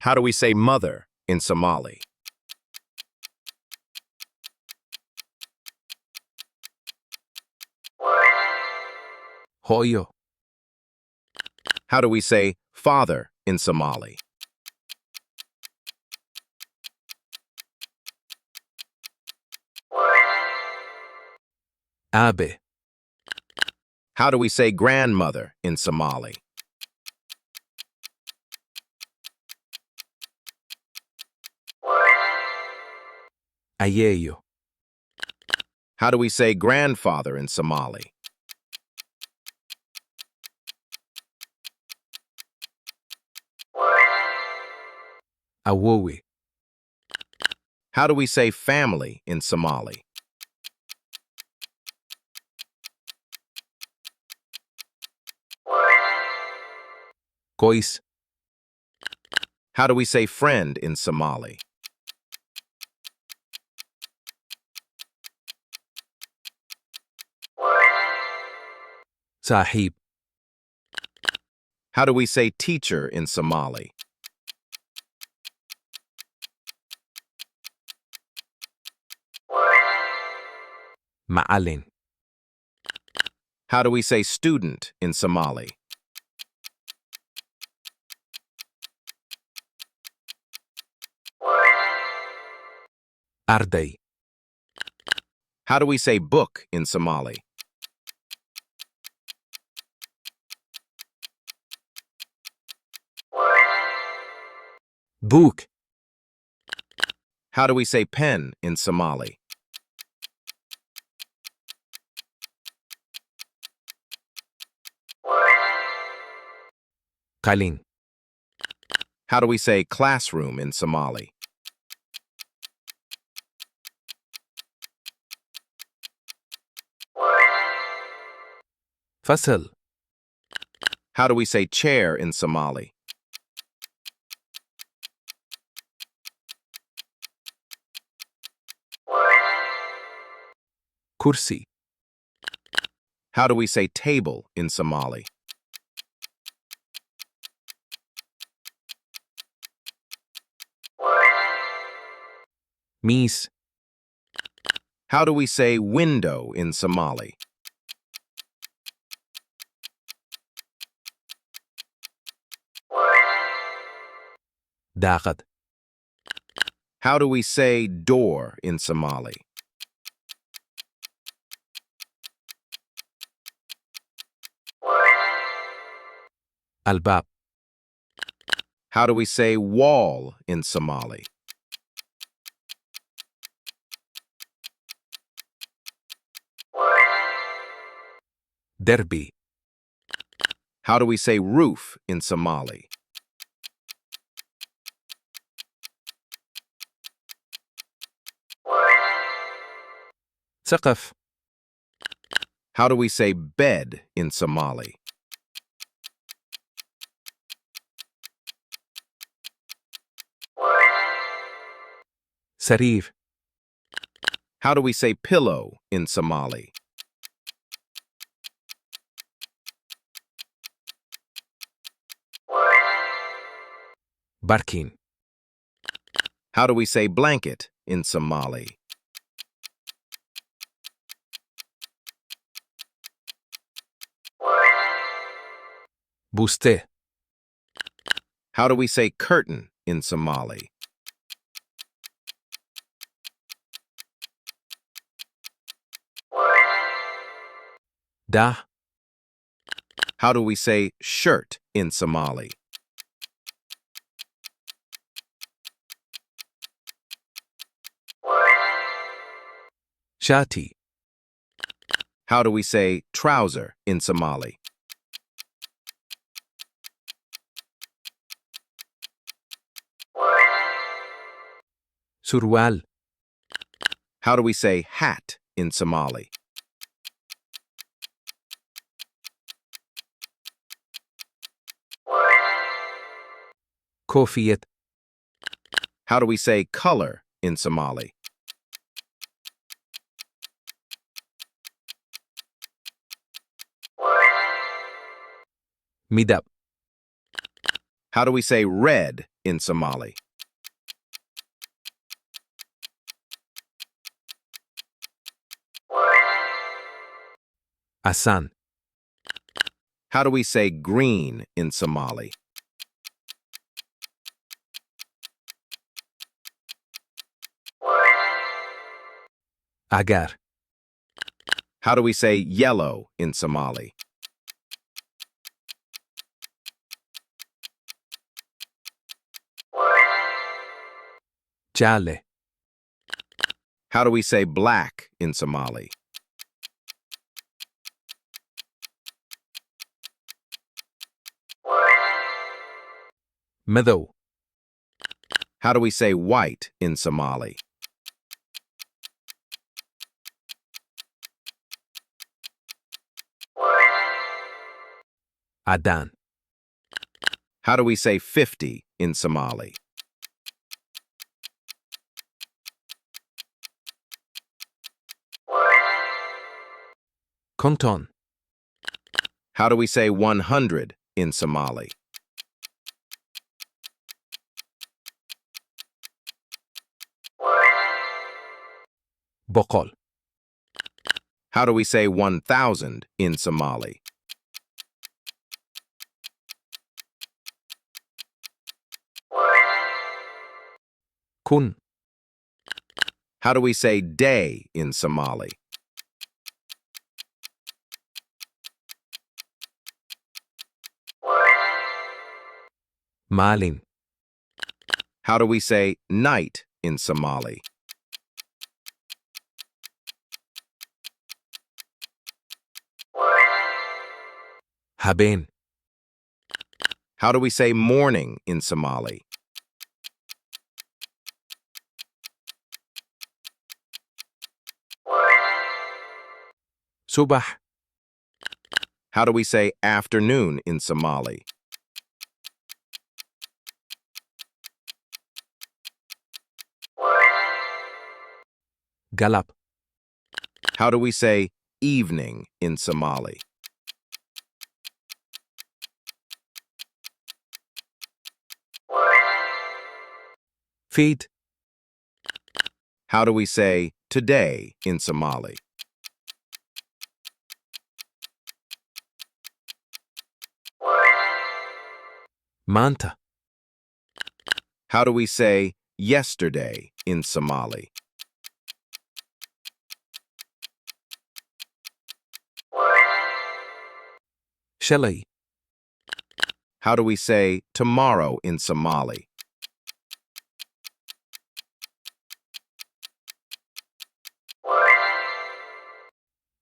How do we say mother in Somali? Hoyo. How do we say father in Somali? Abe. How do we say grandmother in Somali? Ayeyo. How do we say grandfather in Somali? Awowi. How do we say family in Somali? Kois. How do we say friend in Somali? Sahib. How do we say teacher in Somali? Ma'alin. How do we say student in Somali? Arday. How do we say book in Somali? Book. How do we say pen in Somali? Kalin. How do we say classroom in Somali? Fasal. How do we say chair in Somali? Kursi. How do we say table in Somali? Mis. How do we say window in Somali? Daqad. How do we say door in Somali? Albab. How do we say wall in Somali? Derby. How do we say roof in Somali? Saqaf. How do we say bed in Somali? Sarir. How do we say pillow in Somali? Barkin. How do we say blanket in Somali? Buste. How do we say curtain in Somali? Dah. How do we say shirt in Somali? Shati. How do we say trouser in Somali? Surwal. How do we say hat in Somali? Kofiyet. How do we say color in Somali? Midab. How do we say red in Somali? Asan. How do we say green in Somali? Agar. How do we say yellow in Somali? Jale. How do we say black in Somali? Madow. How do we say white in Somali? Adan. How do we say 50 in Somali? Konton. How do we say 100 in Somali? Bokol. How do we say 1,000 in Somali? Kun. How do we say day in Somali? Malin. How do we say night in Somali? Haben. How do we say morning in Somali? Subah. How do we say afternoon in Somali? Galap. How do we say evening in Somali? Feed. How do we say today in Somali? Manta. How do we say yesterday in Somali? Shalay. How do we say tomorrow in Somali?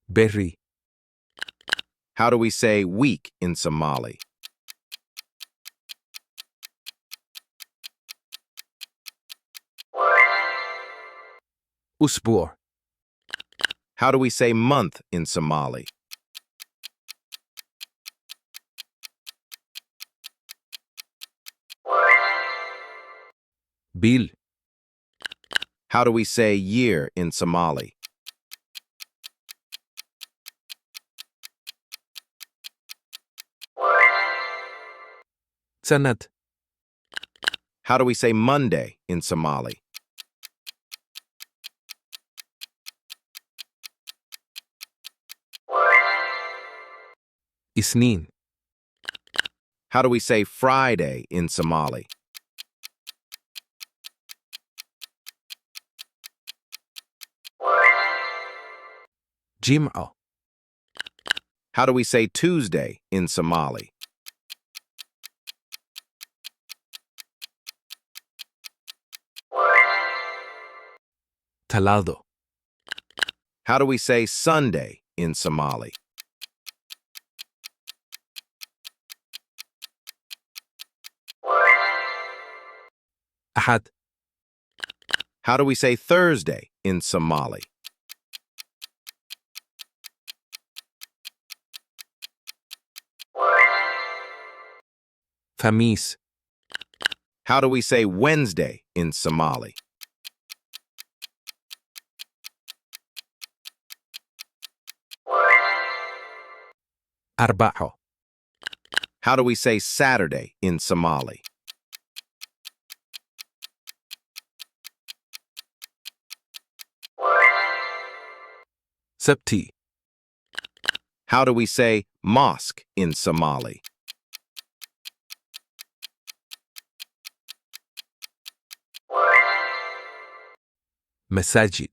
Berry. How do we say week in Somali? Usbur. How do we say month in Somali? Bil. How do we say year in Somali? Sanad. How do we say Monday in Somali? Isnin. How do we say Friday in Somali? Jim'a. How do we say Tuesday in Somali? Talado. How do we say Sunday in Somali? Ahad. How do we say Thursday in Somali? Famis. How do we say Wednesday in Somali? Arba'o. How do we say Saturday in Somali? Sabti. How do we say mosque in Somali? Masajid.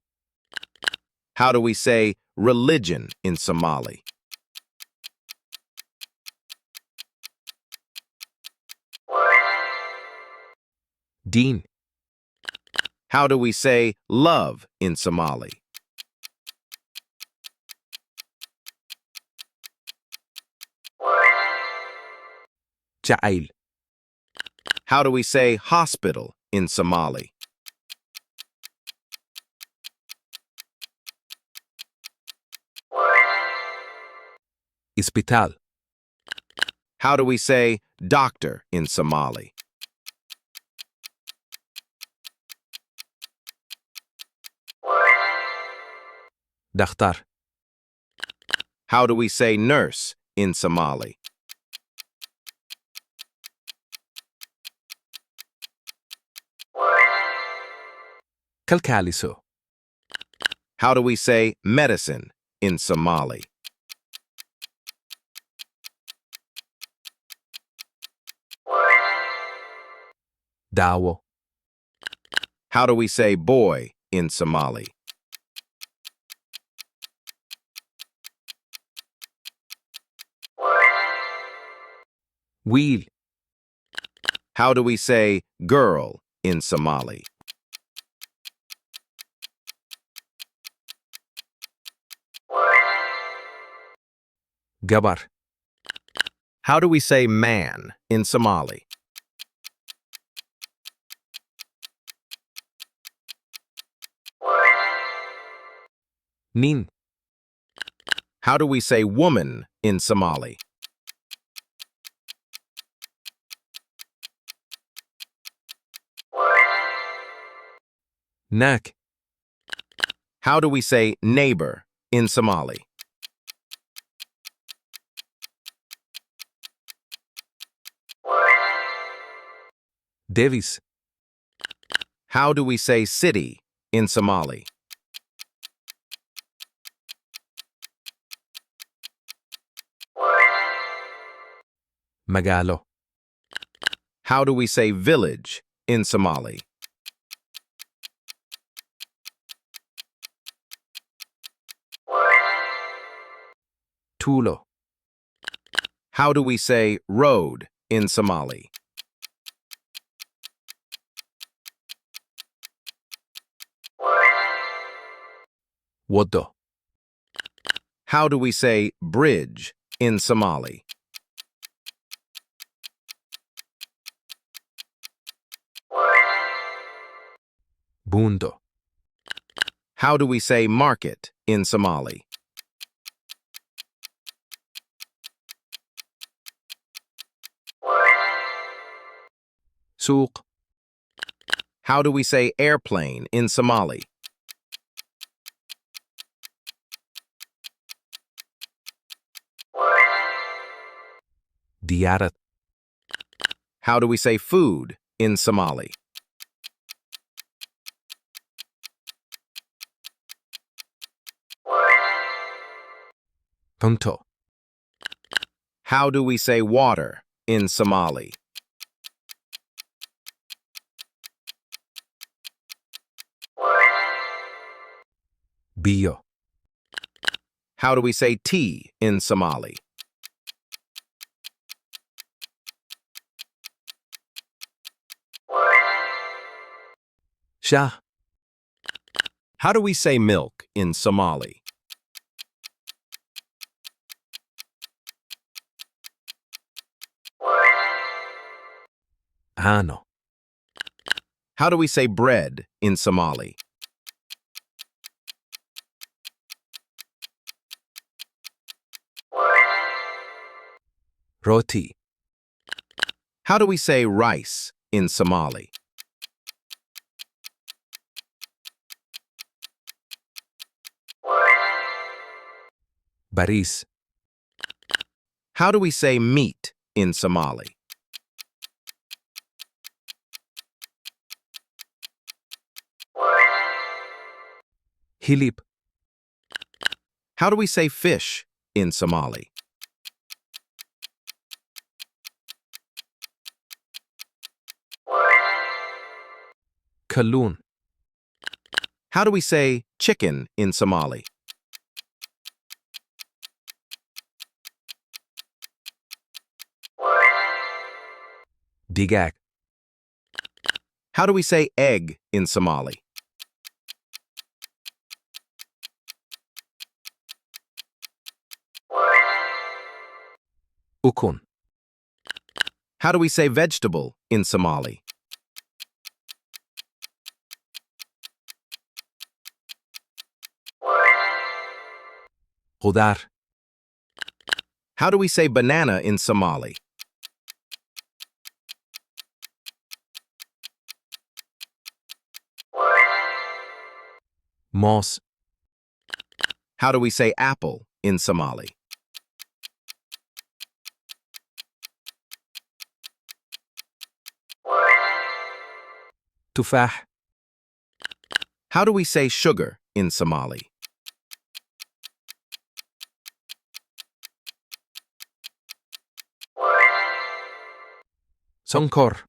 How do we say religion in Somali? Din. How do we say love in Somali? Ja'ail. How do we say hospital in Somali? Ispital. How do we say doctor in Somali? Dakhtar. How do we say nurse in Somali? Kalkaliso. How do we say medicine in Somali? Dawo. How do we say boy in Somali? Wheel. How do we say girl in Somali? Gabar. How do we say man in Somali? Nin. How do we say woman in Somali? Nak. How do we say neighbor in Somali? Davis. How do we say city in Somali? Magalo. How do we say village in Somali? Tulo. How do we say road in Somali? Wodo. How do we say bridge in Somali? Bundo. How do we say market in Somali? Suq. How do we say airplane in Somali? Diyarat. How do we say food in Somali? Punto. How do we say water in Somali? Bio. How do we say tea in Somali? Shah. How do we say milk in Somali? Ano. How do we say bread in Somali? Roti. How do we say rice in Somali? Baris. How do we say meat in Somali? Hilip. How do we say fish in Somali? Kalloon. How do we say chicken in Somali? Digag. How do we say egg in Somali? Ukun. How do we say vegetable in Somali? Khudar. How do we say banana in Somali? Moss. How do we say apple in Somali? Tufah. How do we say sugar in Somali? Sonkor.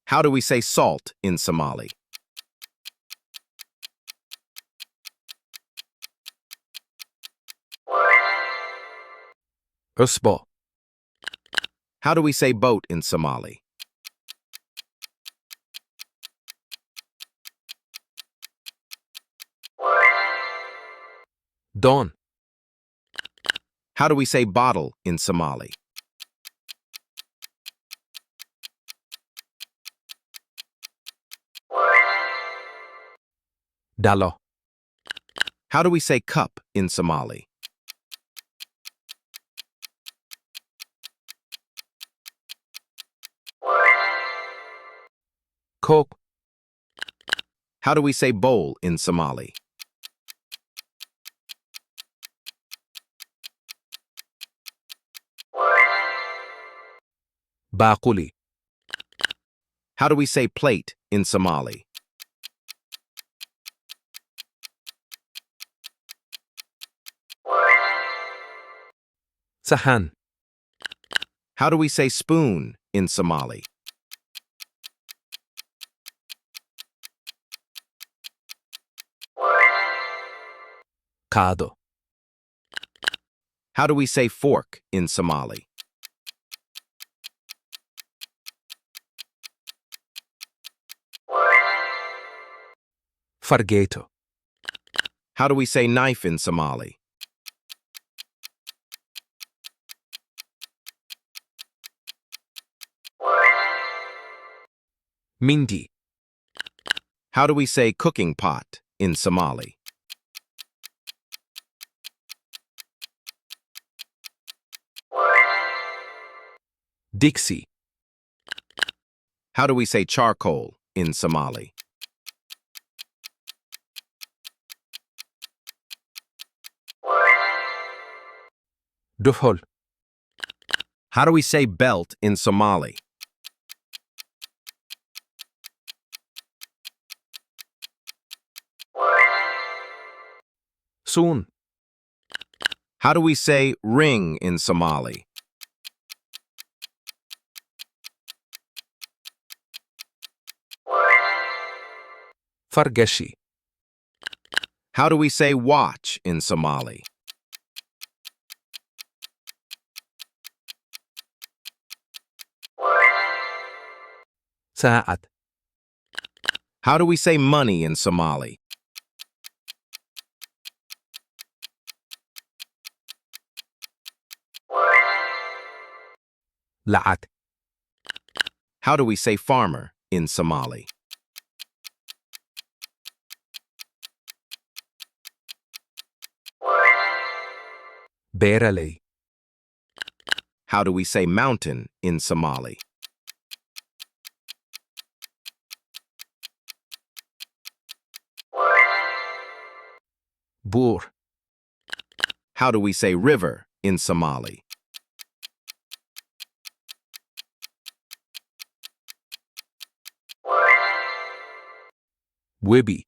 How do we say salt in Somali? Usbo. How do we say boat in Somali? Don. How do we say bottle in Somali? Dalo. How do we say cup in Somali? Coke. How do we say bowl in Somali? Baquli. How do we say plate in Somali? Sahan. How do we say spoon in Somali? Kado. How do we say fork in Somali? Fargeto. How do we say knife in Somali? Mindi. How do we say cooking pot in Somali? Dixie. How do we say charcoal in Somali? Duhol. How do we say belt in Somali? Soon. How do we say ring in Somali? Fargeshi. How do we say watch in Somali? Saat. How do we say money in Somali? Laat. How do we say farmer in Somali? Beraley. How do we say mountain in Somali? Boer. How do we say river in Somali? Wibby.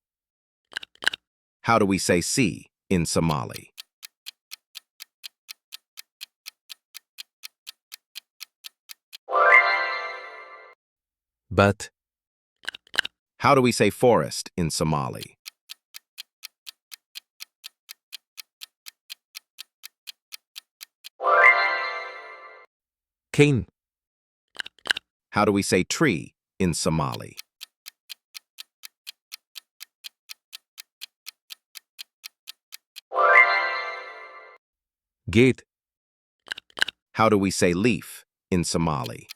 How do we say sea in Somali? But. How do we say forest in Somali? Cane. How do we say tree in Somali? Gate. How do we say leaf in Somali?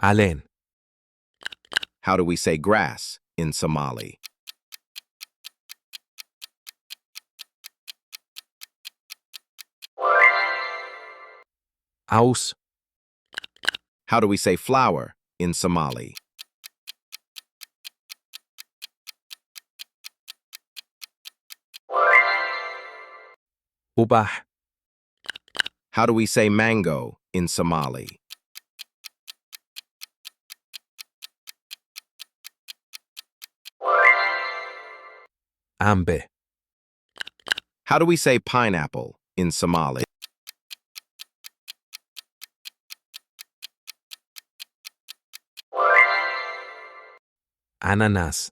Alen. How do we say grass in Somali? Aus. How do we say flower in Somali? Ubah. How do we say mango in Somali? Ambe. How do we say pineapple in Somali? Ananas.